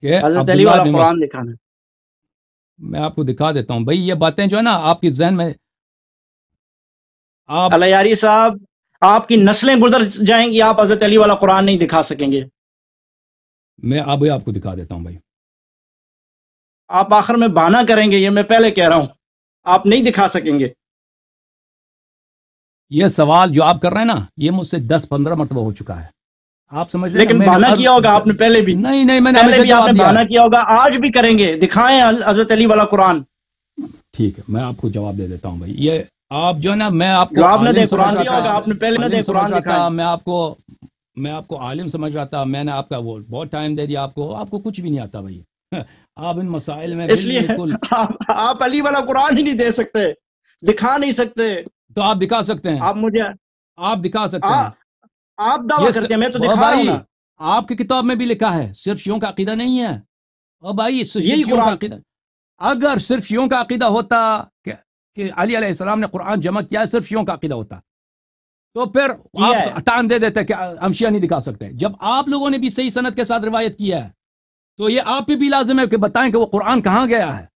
कि हजरत अली वाला कुरान दिखाना। मैं आपको दिखा देता हूँ भाई, ये बातें जो है ना आपकी जहन में आप अलयारी साहब, आपकी नस्लें गुजर जाएंगी, आप हजरत अली वाला कुरान नहीं दिखा सकेंगे। मैं अभी आपको दिखा देता हूँ भाई। आप आखिर में बहाना करेंगे, ये मैं पहले कह रहा हूं, आप नहीं दिखा सकेंगे। ये सवाल जो आप कर रहे हैं ना, ये मुझसे 10-15 मरतबा हो चुका है, आप समझ रहे हैं लेकिन ना? बहाना किया होगा आपने पहले भी। नहीं नहीं, मैंने पहले हमेशा भी जवाब आपने दिया बहाना है। किया होगा, आज भी करेंगे, दिखाएं हजरत अली वाला कुरान। ठीक है, मैं आपको जवाब दे देता हूँ भाई। ये आप जो है ना, मैं आपको जवाब न आलिम दे, समझ कुरान रहा दिया होगा था, आपने, पहले न आलिम दे, समझ कुरान रहा दिखाएं। था, मैं आपको आलिम समझ रहा था। मैंने आपका वो बहुत टाइम दे दिया, आपको कुछ भी नहीं आता भाई। आप इन मसाइल में इसलिए बिल्कुल। आप अली वाला कुरान ही नहीं दे सकते, दिखा नहीं सकते। तो आप दिखा सकते हैं, आप मुझे आप दिखा सकते आ, हैं। आप दावा ये करते हैं, मैं तो दिखा रहा हूं भाई ना। आपकी किताब में भी लिखा है, सिर्फ शियों का अकीदा नहीं है। और भाई सिर्फ यही शियों का कुरान, अकीदा, अगर सिर्फ शियों का अकीदा होता कि अली अलैहिस्सलाम ने कुरान जमा किया है, सिर्फ शियों का अकीदा होता, तो फिर किया आप है। तान दे देते कि हम शिया नहीं दिखा सकते। जब आप लोगों ने भी सही सनद के साथ रिवायत किया है, तो ये आप पे भी लाजिम है कि बताएं कि वो कुरान कहां गया है।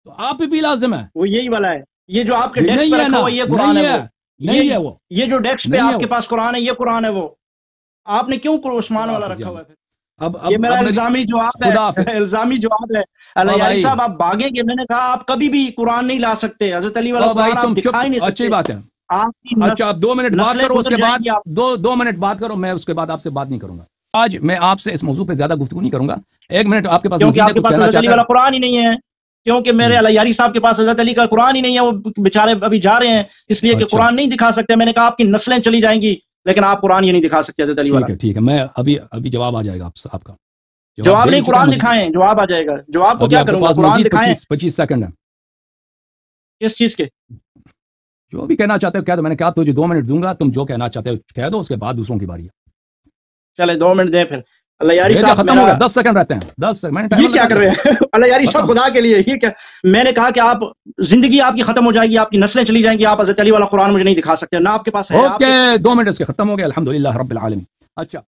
तो आप पे भी लाजिम है। वो यही वाला है, ये जो आपके ये डेस्क नहीं पे है रखा ना, हुआ ये कुरान नहीं है है, वो। ये नहीं है वो, ये जो डेस्क पे नहीं है आपके वो। पास कुरान है, ये कुरान है वो। आपने क्यों उस्मान खुदा वाला हाफिज रखा यार। हुआ है फिर? अब ये अब मेरा अब मेरी इल्जामी जवाब है। खुदा हाफिज। इल्जामी जवाब है। ओ अलयारी भाई, साहब, आप भागेंगे, मैंने कहा आप कभी भी कुरान नहीं ला सकते, हजरत अली वाला ओ भाई कुरान आप तुम दिखा चुप, ही नहीं अच्छी सकते। बात है। आपकी अच्छा, आप 2 मिनट बात नस्लें करो, गुजर उसके बाद जाएंगी आप। 2 मिनट बात करो, मैं उसके बाद आपसे बात नहीं करूंगा। आज मैं आपसे इस मौजूद पे ज्यादा गुफ्तगू नहीं करूंगा। 1 मिनट आपके पास क्योंकि मजीद है, आपके कुछ पास कहना हजरत अली चाहते वाला हैं? कुरान ही नहीं है। क्योंकि मेरे अलयारी साहब के पास हजरत अली का कुरान ही नहीं है, वो बेचारे अभी जा रहे हैं, इसलिए कि अच्छा कुरान नहीं दिखा सकते। मैंने कहा आपकी नस्लें चली जाएंगी, लेकिन आप कुरान ये नहीं दिखा सकते हजरत अली वाला। ठीक है, मैं अभी अभी जवाब आ जाएगा आपका जवाब जवाब दे भी नहीं, चुका है कुरान मुझे। दिखाएं, जवाब आ जाएगा। जवाब को अभी क्या आपके करूंगा, पास कुरान मजीद दिखाएं। 25 सेकंड है। किस चीज के? जो भी कहना चाहते हो कह दो। मैंने कहा तुझे 2 मिनट दूंगा, तुम जो कहना चाहते हो कह दो, उसके बाद दूसरों की बारी है। चले 2 मिनट दें फिर। अलयारी दे दिया, साहब खत्म हो गया। 10 सेकंड रहते हैं, 10 सेकंड मैंने ये टाइमर क्या लगा कर दिया रहे था। हैं? अलयारी साहब, खत्म। खुदा के लिए ये क्या? मैंने कहा कि आप, जिंदगी आपकी खत्म हो जाएगी, आपकी नस्लें चली जाएंगी, आप हजरत अली वाला कुरान मुझे नहीं दिखा सकते, ना आपके पास है। ओके, 2 मिनट इसके खत्म हो गया। अल्हम्दुलिल्लाह रब्बिल आलमीन। अच्छा।